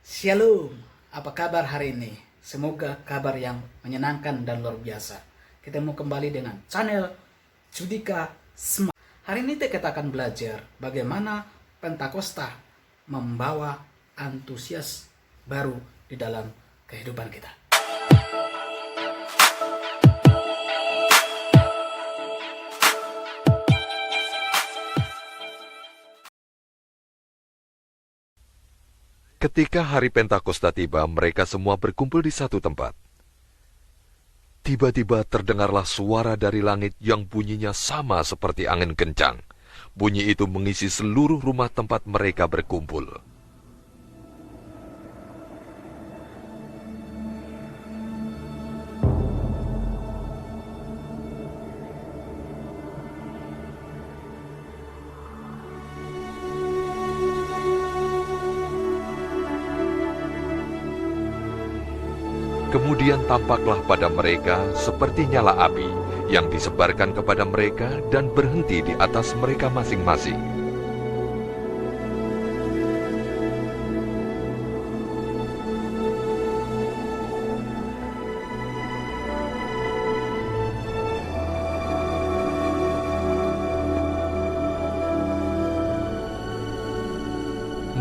Shalom, apa kabar hari ini? Semoga kabar yang menyenangkan dan luar biasa. Ketemu kembali dengan channel Judika Smart. Hari ini kita akan belajar bagaimana Pentakosta membawa antusias baru di dalam kehidupan kita. Ketika hari Pentakosta tiba, mereka semua berkumpul di satu tempat. Tiba-tiba terdengarlah suara dari langit yang bunyinya sama seperti angin kencang. Bunyi itu mengisi seluruh rumah tempat mereka berkumpul. Kemudian tampaklah pada mereka seperti nyala api yang disebarkan kepada mereka dan berhenti di atas mereka masing-masing.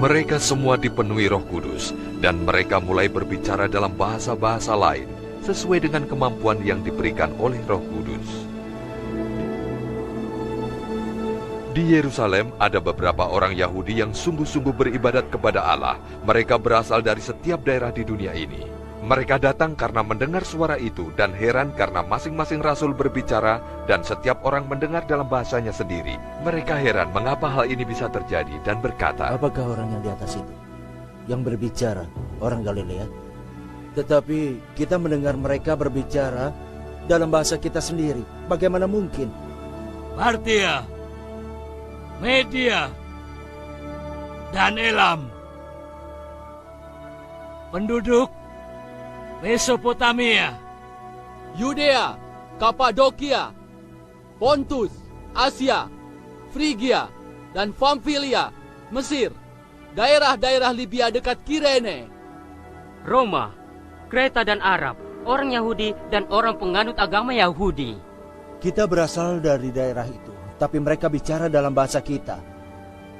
Mereka semua dipenuhi Roh Kudus, dan mereka mulai berbicara dalam bahasa-bahasa lain, sesuai dengan kemampuan yang diberikan oleh Roh Kudus. Di Yerusalem ada beberapa orang Yahudi yang sungguh-sungguh beribadat kepada Allah. Mereka berasal dari setiap daerah di dunia ini. Mereka datang karena mendengar suara itu dan heran karena masing-masing rasul berbicara dan setiap orang mendengar dalam bahasanya sendiri. Mereka heran mengapa hal ini bisa terjadi dan berkata, "Apakah orang yang di atas itu yang berbicara orang Galilea? Tetapi kita mendengar mereka berbicara dalam bahasa kita sendiri. Bagaimana mungkin?" Partia, Media, dan Elam, penduduk Mesopotamia, Yudea, Kapadokia, Pontus, Asia, Frigia, dan Pamfilia, Mesir, daerah-daerah Libya dekat Kirene, Roma, Kreta dan Arab, orang Yahudi dan orang penganut agama Yahudi. Kita berasal dari daerah itu, tapi mereka bicara dalam bahasa kita.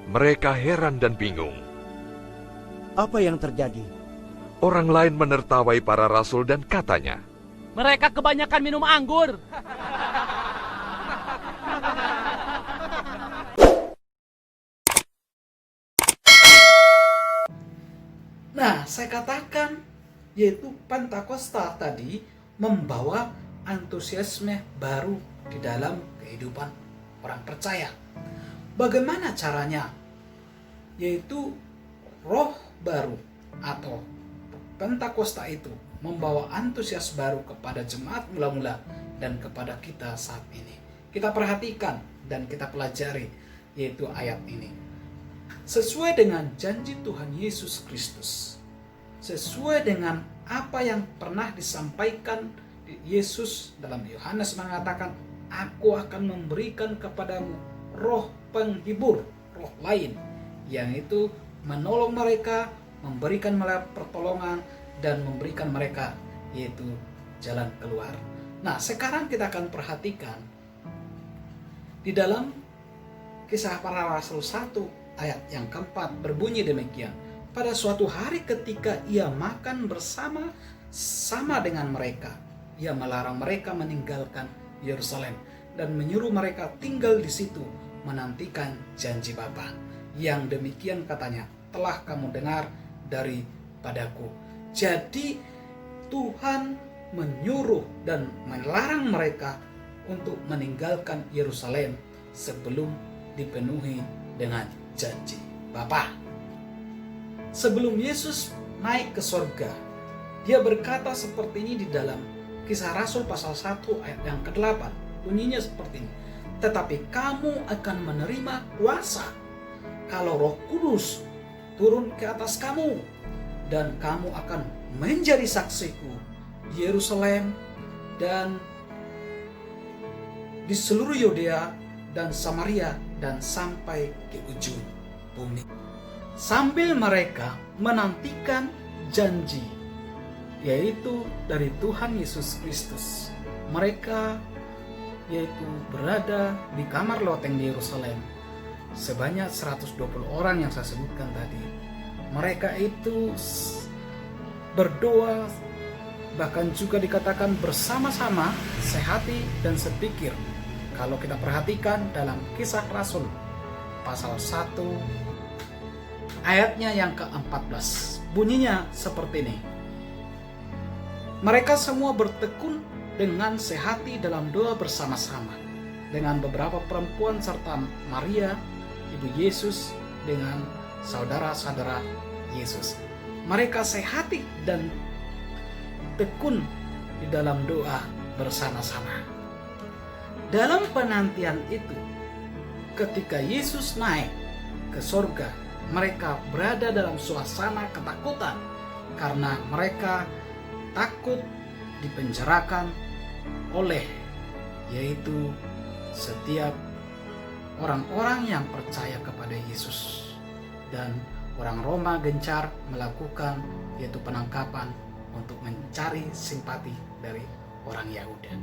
mereka heran dan bingung. Apa yang terjadi? Orang lain menertawai para rasul dan katanya, mereka kebanyakan minum anggur. Nah, saya katakan yaitu Pentakosta tadi membawa antusiasme baru di dalam kehidupan orang percaya. Bagaimana caranya? Yaitu roh baru atau Pentakosta itu membawa antusias baru kepada jemaat mula-mula dan kepada kita saat ini. Kita perhatikan dan kita pelajari yaitu ayat ini. Sesuai dengan janji Tuhan Yesus Kristus, sesuai dengan apa yang pernah disampaikan Yesus dalam Yohanes mengatakan, "Aku akan memberikan kepadamu roh penghibur, roh lain, yang itu menolong mereka, memberikan mereka pertolongan, dan memberikan mereka yaitu jalan keluar." Nah, sekarang kita akan perhatikan di dalam Kisah Para Rasul 1 ayat yang keempat berbunyi demikian. Pada suatu hari ketika ia makan bersama dengan mereka, ia melarang mereka meninggalkan Yerusalem dan menyuruh mereka tinggal di situ menantikan janji Bapa. Yang demikian katanya, telah kamu dengar daripadaku. Jadi Tuhan menyuruh dan melarang mereka untuk meninggalkan Yerusalem sebelum dipenuhi dengan janji Bapa. Sebelum Yesus naik ke surga, dia berkata seperti ini di dalam Kisah Rasul pasal 1 ayat yang ke-8. Bunyinya seperti ini. Tetapi kamu akan menerima kuasa kalau Roh Kudus turun ke atas kamu, dan kamu akan menjadi saksiku di Yerusalem dan di seluruh Yudea dan Samaria dan sampai ke ujung bumi. Sambil mereka menantikan janji, yaitu dari Tuhan Yesus Kristus. Mereka yaitu berada di kamar loteng di Yerusalem, sebanyak 120 orang yang saya sebutkan tadi. Mereka itu berdoa, bahkan juga dikatakan bersama-sama, sehati dan sepikir. Kalau kita perhatikan dalam Kisah Rasul pasal 1 ayatnya yang ke-14, bunyinya seperti ini. Mereka semua bertekun dengan sehati dalam doa bersama-sama dengan beberapa perempuan serta Maria, ibu Yesus, dengan saudara-saudara Yesus. Mereka sehati dan tekun di dalam doa bersama-sama. Dalam penantian itu, ketika Yesus naik ke surga, mereka berada dalam suasana ketakutan karena mereka takut dipenjarakan oleh yaitu setiap orang-orang yang percaya kepada Yesus, dan orang Roma gencar melakukan yaitu penangkapan untuk mencari simpati dari orang Yahudi.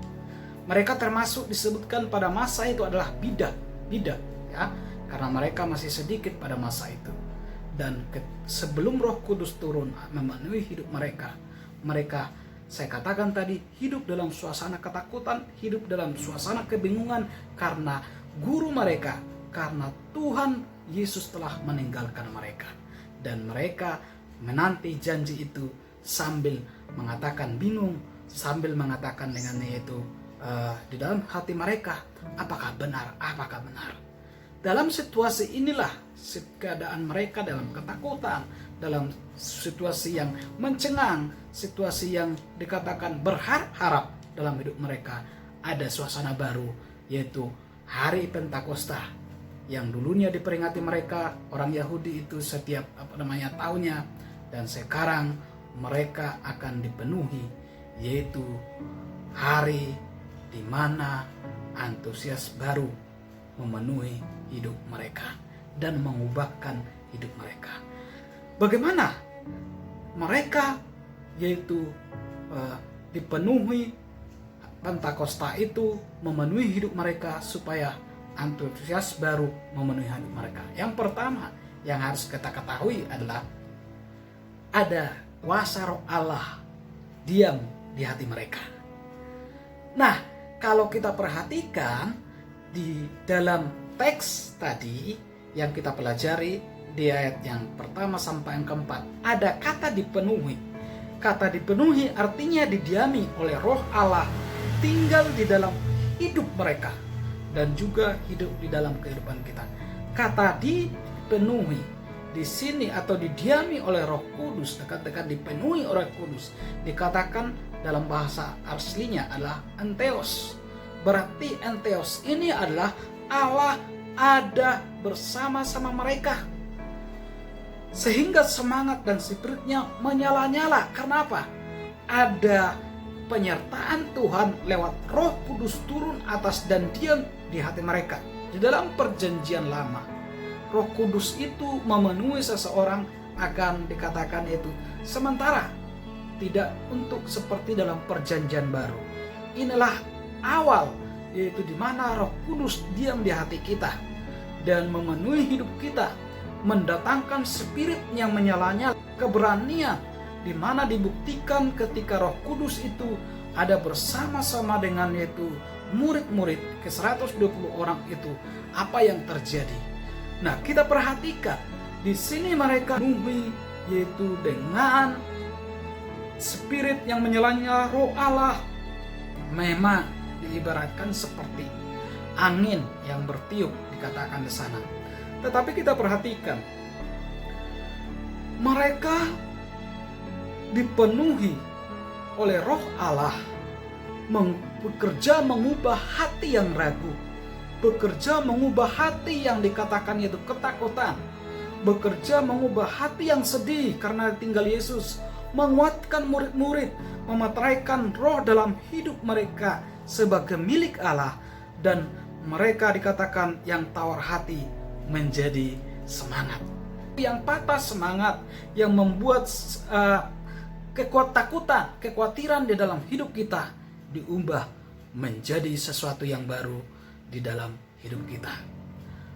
Mereka termasuk disebutkan pada masa itu adalah bidak ya, karena mereka masih sedikit pada masa itu. Dan sebelum Roh Kudus turun memenuhi hidup mereka, saya katakan tadi, hidup dalam suasana ketakutan, hidup dalam suasana kebingungan karena guru mereka, karena Tuhan Yesus telah meninggalkan mereka. Dan mereka menanti janji itu sambil mengatakan bingung, sambil mengatakan dengan yaitu di dalam hati mereka, apakah benar? Dalam situasi inilah keadaan mereka dalam ketakutan, dalam situasi yang mencengang, situasi yang dikatakan berharap dalam hidup mereka. Ada suasana baru, yaitu hari Pentakosta yang dulunya diperingati mereka orang Yahudi itu setiap tahunnya, dan sekarang mereka akan dipenuhi, yaitu hari di mana antusias baru memenuhi hidup mereka dan mengubahkan hidup mereka. Bagaimana mereka yaitu dipenuhi Pentakosta itu memenuhi hidup mereka supaya antusias baru memenuhi hidup mereka? Yang pertama yang harus kita ketahui adalah ada kuasa Roh Allah diam di hati mereka. Nah, kalau kita perhatikan di dalam teks tadi yang kita pelajari di ayat yang pertama sampai yang keempat, ada kata dipenuhi. Kata dipenuhi artinya didiami oleh Roh Allah, tinggal di dalam hidup mereka dan juga hidup di dalam kehidupan kita. Kata dipenuhi di sini atau didiami oleh Roh Kudus, dekat-dekat dipenuhi oleh Kudus, dikatakan dalam bahasa aslinya adalah entheos. Berarti entheos ini adalah Allah ada bersama-sama mereka, sehingga semangat dan spiritnya menyala-nyala. Kenapa? Ada penyertaan Tuhan lewat Roh Kudus turun atas dan diam di hati mereka. Di dalam perjanjian lama, Roh Kudus itu memenuhi seseorang akan dikatakan itu sementara, tidak untuk seperti dalam perjanjian baru. Inilah awal, yaitu di mana Roh Kudus diam di hati kita dan memenuhi hidup kita, mendatangkan spirit yang menyala-nyala, keberanian, di mana dibuktikan ketika Roh Kudus itu ada bersama-sama dengan yaitu murid-murid ke 120 orang itu, apa yang terjadi. Nah, kita perhatikan di sini mereka memenuhi yaitu dengan spirit yang menyala-nyala Roh Allah. Memang diibaratkan seperti angin yang bertiup, dikatakan di sana. Tetapi kita perhatikan, mereka dipenuhi oleh Roh Allah, bekerja mengubah hati yang ragu, bekerja mengubah hati yang dikatakan yaitu ketakutan, bekerja mengubah hati yang sedih karena tinggal Yesus, menguatkan murid-murid, memeteraikan roh dalam hidup mereka sebagai milik Allah, dan mereka dikatakan yang tawar hati menjadi semangat. hati yang patah semangat, yang membuat kekhawatiran di dalam hidup kita diubah menjadi sesuatu yang baru di dalam hidup kita.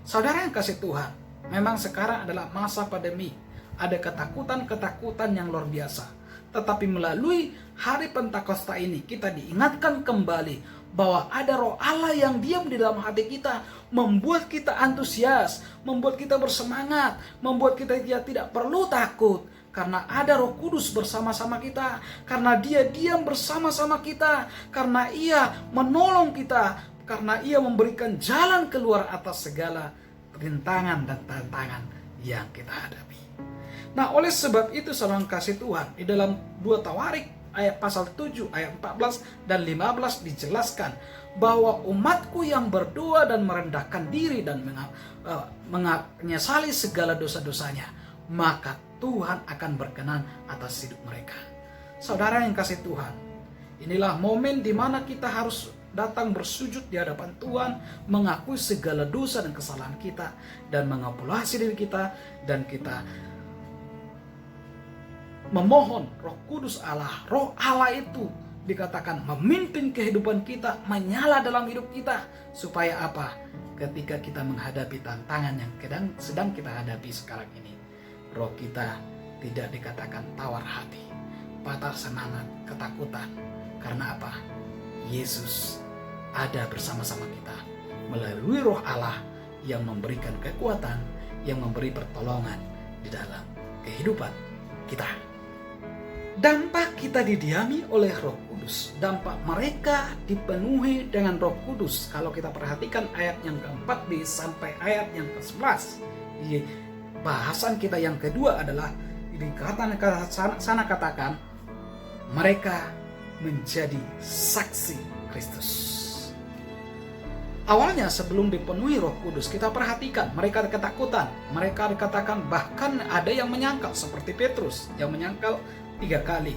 Saudara yang kasih Tuhan, memang sekarang adalah masa pandemi. Ada ketakutan yang luar biasa. Tetapi melalui hari Pentakosta ini kita diingatkan kembali bahwa ada Roh Allah yang diam di dalam hati kita, membuat kita antusias, membuat kita bersemangat, membuat kita tidak perlu takut. Karena ada Roh Kudus bersama-sama kita, karena Dia diam bersama-sama kita, karena Ia menolong kita, karena Ia memberikan jalan keluar atas segala rintangan dan tantangan yang kita hadapi. Nah, oleh sebab itu saudara kasih Tuhan, di dalam 2 Tawarik ayat pasal 7 ayat 14 dan 15 dijelaskan bahwa umatku yang berdoa dan merendahkan diri dan menyesali segala dosa-dosanya, maka Tuhan akan berkenan atas hidup mereka. Saudara yang kasih Tuhan, inilah momen di mana kita harus datang bersujud di hadapan Tuhan, mengakui segala dosa dan kesalahan kita, dan mengevaluasi diri kita, dan kita memohon Roh Kudus Allah. Roh Allah itu dikatakan memimpin kehidupan kita, menyala dalam hidup kita, supaya apa? Ketika kita menghadapi tantangan yang sedang kita hadapi sekarang ini, roh kita tidak dikatakan tawar hati, patah semangat, ketakutan. Karena apa? Yesus ada bersama-sama kita melalui Roh Allah yang memberikan kekuatan, yang memberi pertolongan di dalam kehidupan kita. Dampak kita didiami oleh Roh Kudus, dampak mereka dipenuhi dengan Roh Kudus. Kalau kita perhatikan ayat yang keempat sampai ayat yang ke-11, bahasan kita yang kedua adalah sana katakan mereka menjadi saksi Kristus. Awalnya sebelum dipenuhi Roh Kudus, kita perhatikan mereka ketakutan. Mereka dikatakan bahkan ada yang menyangkal, seperti Petrus yang menyangkal 3 kali.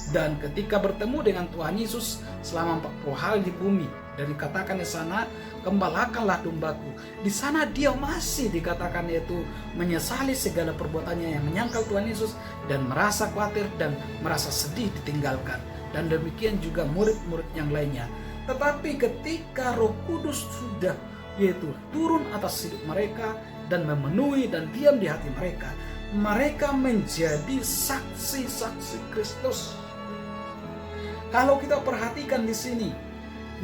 Dan ketika bertemu dengan Tuhan Yesus selama 40 hari di bumi, dan dikatakan di sana, gembalakanlah dombaku. Di sana dia masih dikatakan yaitu menyesali segala perbuatannya yang menyangkal Tuhan Yesus, dan merasa khawatir dan merasa sedih ditinggalkan. Dan demikian juga murid-murid yang lainnya. Tetapi ketika Roh Kudus sudah yaitu turun atas hidup mereka dan memenuhi dan diam di hati mereka, mereka menjadi saksi-saksi Kristus. Kalau kita perhatikan di sini,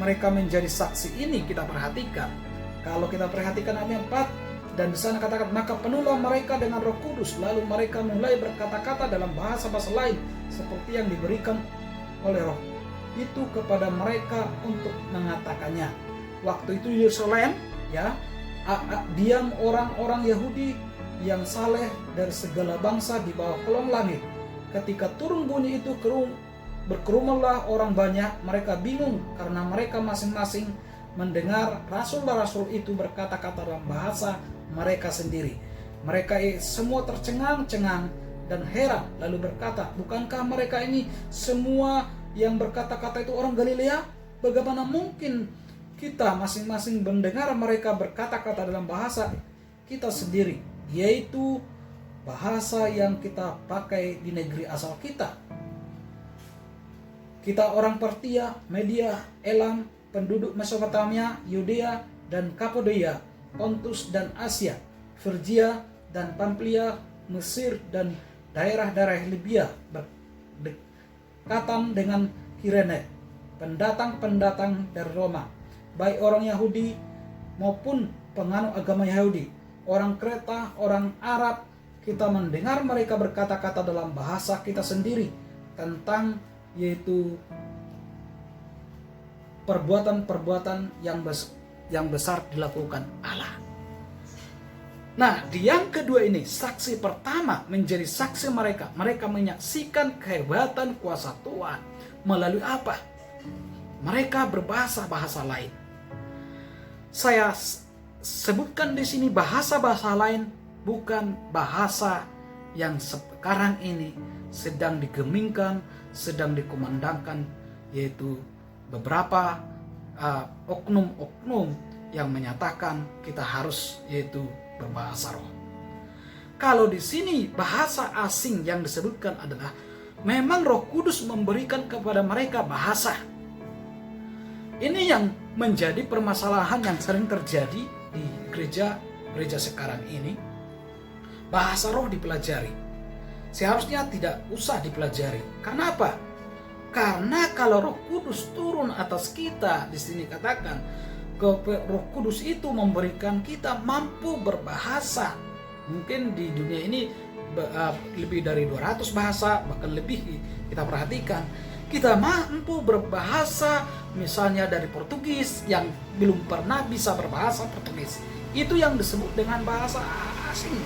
mereka menjadi saksi ini kita perhatikan. Kalau kita perhatikan ayat 4, dan di sana katakan, maka penuhlah mereka dengan Roh Kudus, lalu mereka mulai berkata-kata dalam bahasa-bahasa lain seperti yang diberikan oleh Roh itu kepada mereka untuk mengatakannya. Waktu itu Yerusalem, diam orang-orang Yahudi yang saleh dari segala bangsa di bawah kolong langit. Ketika turun bunyi itu, berkerumunlah orang banyak. Mereka bingung karena mereka masing-masing mendengar rasul-rasul itu berkata-kata dalam bahasa mereka sendiri. Mereka semua tercengang-cengang dan heran, lalu berkata, bukankah mereka ini semua yang berkata-kata itu orang Galilea? Bagaimana mungkin kita masing-masing mendengar mereka berkata-kata dalam bahasa kita sendiri, yaitu bahasa yang kita pakai di negeri asal kita. Kita orang Partia, Media, Elam, penduduk Mesopotamia, Yudea dan Kapadokia, Pontus dan Asia, Frigia dan Pamfilia, Mesir dan daerah-daerah Libya, berdekatan dengan Kirene, pendatang-pendatang dari Roma, baik orang Yahudi maupun penganut agama Yahudi, orang Kreta, orang Arab. Kita mendengar mereka berkata-kata dalam bahasa kita sendiri tentang yaitu perbuatan-perbuatan yang besar dilakukan Allah. Nah, di yang kedua ini, saksi pertama menjadi saksi mereka. Mereka menyaksikan kehebatan kuasa Tuhan melalui apa? Mereka berbahasa-bahasa lain. Saya sebutkan di sini bahasa-bahasa lain, bukan bahasa yang sekarang ini sedang digemingkan, sedang dikumandangkan, yaitu beberapa oknum-oknum yang menyatakan kita harus yaitu berbahasa roh. kalau di sini bahasa asing yang disebutkan adalah memang Roh Kudus memberikan kepada mereka bahasa. Ini yang menjadi permasalahan yang sering terjadi di gereja sekarang ini. Bahasa roh dipelajari. Seharusnya tidak usah dipelajari. Karena apa? Karena kalau Roh Kudus turun atas kita, di sini katakan Roh Kudus itu memberikan kita mampu berbahasa. Mungkin di dunia ini lebih dari 200 bahasa, bahkan lebih kita perhatikan. Kita mampu berbahasa, misalnya dari Portugis yang belum pernah bisa berbahasa Portugis. Itu yang disebut dengan bahasa asing.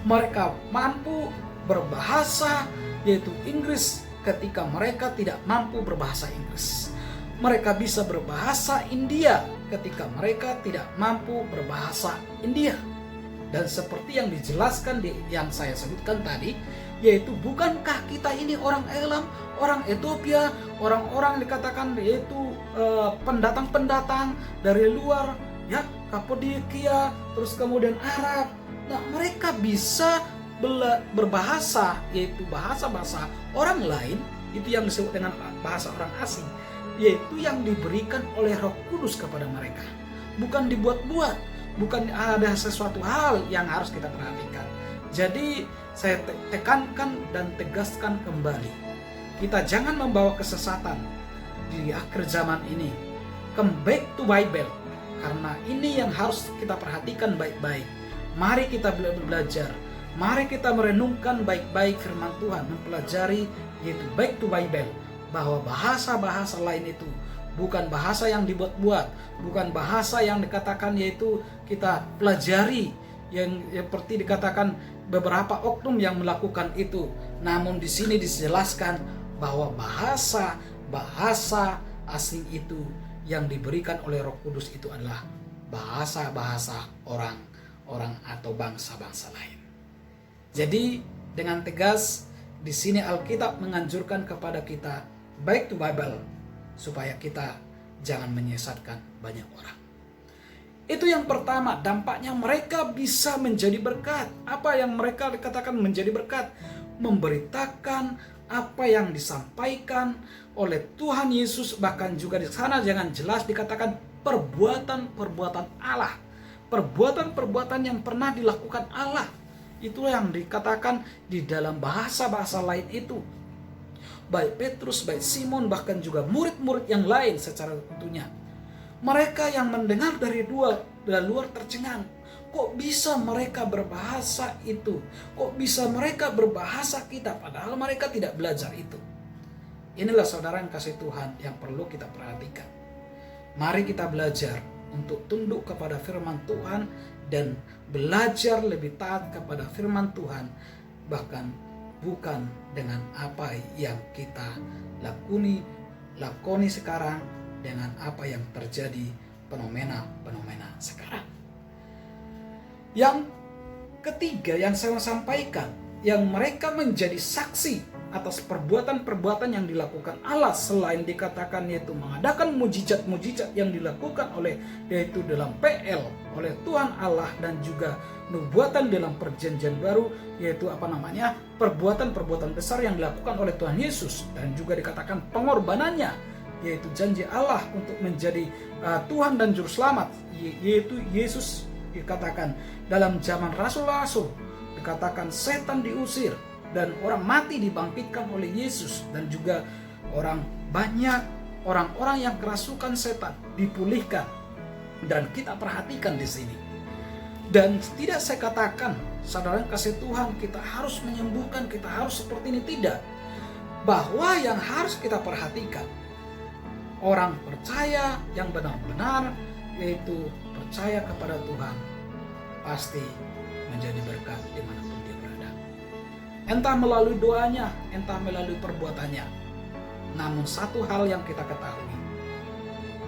Mereka mampu berbahasa yaitu Inggris ketika mereka tidak mampu berbahasa Inggris. Mereka bisa berbahasa India ketika mereka tidak mampu berbahasa India. Dan seperti yang dijelaskan yang saya sebutkan tadi, yaitu bukankah kita ini orang Elam, orang Ethiopia, orang-orang dikatakan yaitu pendatang-pendatang dari luar, ya, Kapadokia, terus kemudian Arab. Nah, mereka bisa berbahasa, yaitu bahasa-bahasa orang lain, itu yang disebut dengan bahasa orang asing, yaitu yang diberikan oleh Roh Kudus kepada mereka. Bukan dibuat-buat. Bukan ada sesuatu hal yang harus kita perhatikan. Jadi saya tekankan dan tegaskan kembali, kita jangan membawa kesesatan di akhir zaman ini. Come back to Bible, karena ini yang harus kita perhatikan baik-baik. Mari kita belajar, mari kita merenungkan baik-baik firman Tuhan, mempelajari yaitu back to Bible, bahwa bahasa-bahasa lain itu bukan bahasa yang dibuat-buat, bukan bahasa yang dikatakan yaitu kita pelajari yang seperti dikatakan beberapa oknum yang melakukan itu. Namun di sini dijelaskan bahwa bahasa asing itu yang diberikan oleh Roh Kudus itu adalah bahasa-bahasa orang atau bangsa-bangsa lain. Jadi dengan tegas di sini Alkitab menganjurkan kepada kita back to Bible, supaya kita jangan menyesatkan banyak orang. Itu yang pertama, dampaknya mereka bisa menjadi berkat. Apa yang mereka dikatakan menjadi berkat? Memberitakan apa yang disampaikan oleh Tuhan Yesus, bahkan juga di sana jangan jelas dikatakan perbuatan-perbuatan Allah. Perbuatan-perbuatan yang pernah dilakukan Allah. Itu yang dikatakan di dalam bahasa-bahasa lain itu. Baik Petrus, baik Simon, bahkan juga murid-murid yang lain secara tentunya. Mereka yang mendengar dari luar tercengang. Kok bisa mereka berbahasa itu? Kok bisa mereka berbahasa kita? Padahal mereka tidak belajar itu. Inilah saudara yang kasih Tuhan yang perlu kita perhatikan. Mari kita belajar untuk tunduk kepada firman Tuhan dan belajar lebih taat kepada firman Tuhan. Bahkan bukan dengan apa yang kita lakoni sekarang, dengan apa yang terjadi fenomena sekarang. Yang ketiga yang saya sampaikan, yang mereka menjadi saksi atas perbuatan-perbuatan yang dilakukan Allah, selain dikatakan yaitu mengadakan mujizat-mujizat yang dilakukan oleh yaitu dalam PL oleh Tuhan Allah, dan juga nubuatan dalam perjanjian baru, yaitu perbuatan-perbuatan besar yang dilakukan oleh Tuhan Yesus, dan juga dikatakan pengorbanannya, yaitu janji Allah untuk menjadi Tuhan dan Juru Selamat, yaitu Yesus. Dikatakan dalam zaman rasul-rasul, dikatakan setan diusir dan orang mati dibangkitkan oleh Yesus, dan juga orang-orang yang kerasukan setan dipulihkan. Dan kita perhatikan di sini. Dan tidak saya katakan, saudara kasih Tuhan, kita harus menyembuhkan, kita harus seperti ini, tidak. Bahwa yang harus kita perhatikan, orang percaya yang benar-benar yaitu percaya kepada Tuhan pasti menjadi berkat dimanapun dia berada. Entah melalui doanya, entah melalui perbuatannya. Namun satu hal yang kita ketahui,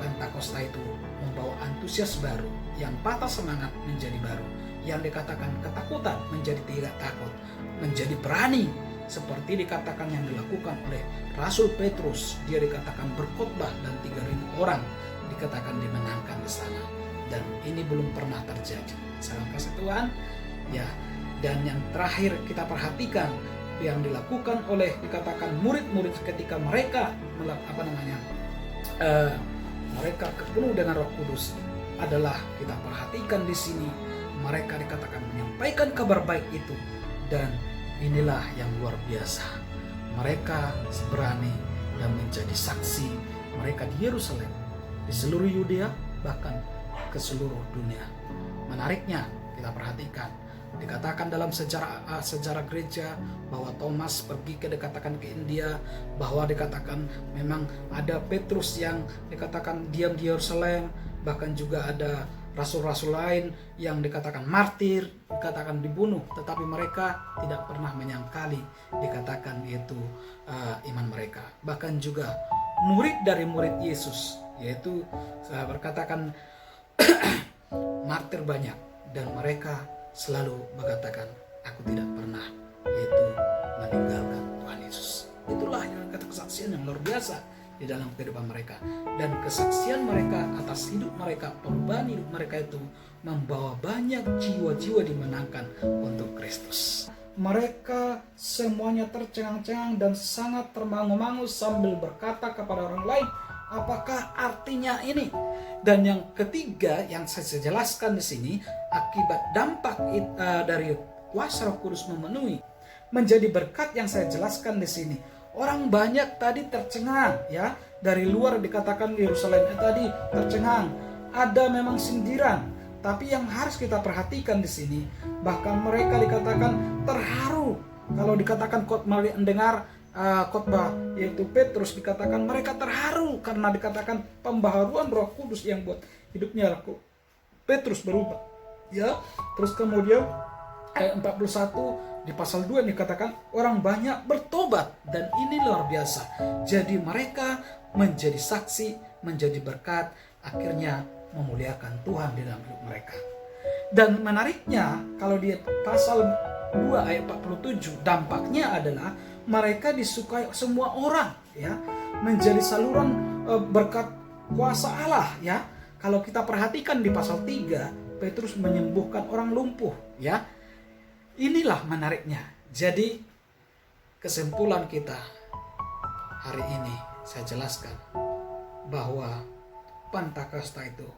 Pentakosta itu membawa antusias baru, yang patah semangat menjadi baru, yang dikatakan ketakutan menjadi tidak takut, menjadi berani, seperti dikatakan yang dilakukan oleh Rasul Petrus. Dia dikatakan berkhotbah dan 3.000 orang dikatakan dimenangkan di sana. Dan ini belum pernah terjadi. Salam kasih Tuhan. Ya, Dan yang terakhir kita perhatikan yang dilakukan oleh dikatakan murid-murid ketika mereka mereka penuh dengan Roh Kudus adalah kita perhatikan di sini mereka dikatakan menyampaikan kabar baik itu, dan inilah yang luar biasa. Mereka berani dan menjadi saksi mereka di Yerusalem, di seluruh Yudea, bahkan ke seluruh dunia. Menariknya kita perhatikan dikatakan dalam sejarah gereja bahwa Thomas pergi ke India, bahwa dikatakan memang ada Petrus yang dikatakan diam di Yerusalem, bahkan juga ada rasul-rasul lain yang dikatakan martir, dikatakan dibunuh, tetapi mereka tidak pernah menyangkali dikatakan itu iman mereka. Bahkan juga murid dari murid Yesus, yaitu saya berkatakan martir banyak, dan mereka selalu mengatakan aku tidak pernah yaitu meninggalkan Tuhan Yesus. Itulah yang kata kesaksian yang luar biasa di dalam kehidupan mereka, dan kesaksian mereka atas hidup mereka, perubahan hidup mereka itu membawa banyak jiwa-jiwa dimenangkan untuk Kristus. Mereka semuanya tercengang-cengang dan sangat termangu-mangu sambil berkata kepada orang lain, apakah artinya ini? Dan yang ketiga yang saya jelaskan di sini, akibat dampak dari kuasa Roh Kudus memenuhi menjadi berkat yang saya jelaskan di sini. Orang banyak tadi tercengang, ya, dari luar dikatakan Yerusalem tadi tercengang, ada memang sindiran. Tapi yang harus kita perhatikan di sini, bahkan mereka dikatakan terharu. Kalau dikatakan mendengar khotbah yaitu Petrus, dikatakan mereka terharu karena dikatakan pembaharuan Roh Kudus yang buat hidupnya Petrus berubah, ya. Terus kemudian ayat 41 di pasal 2 dikatakan orang banyak bertobat, dan ini luar biasa. Jadi mereka menjadi saksi, menjadi berkat, akhirnya memuliakan Tuhan di dalam hidup mereka. Dan menariknya kalau di pasal 2 ayat 47 dampaknya adalah mereka disukai semua orang, ya, menjadi saluran berkat kuasa Allah, ya. Kalau kita perhatikan di pasal 3, Petrus menyembuhkan orang lumpuh, ya. Inilah menariknya. Jadi kesimpulan kita hari ini saya jelaskan bahwa Pentakosta itu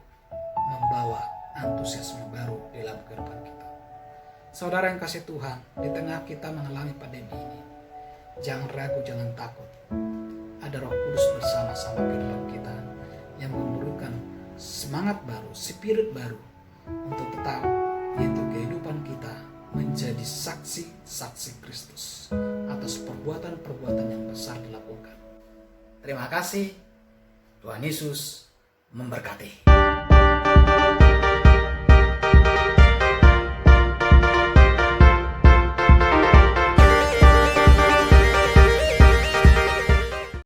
membawa antusiasme baru dalam kehidupan kita. Saudara yang kasih Tuhan, di tengah kita mengalami pandemi ini, jangan ragu, jangan takut. Ada Roh Kudus bersama-sama kehidupan kita yang memberikan semangat baru, spirit baru untuk tetap yaitu kehidupan kita menjadi saksi-saksi Kristus atas perbuatan-perbuatan yang besar dilakukan. Terima kasih. Tuhan Yesus memberkati.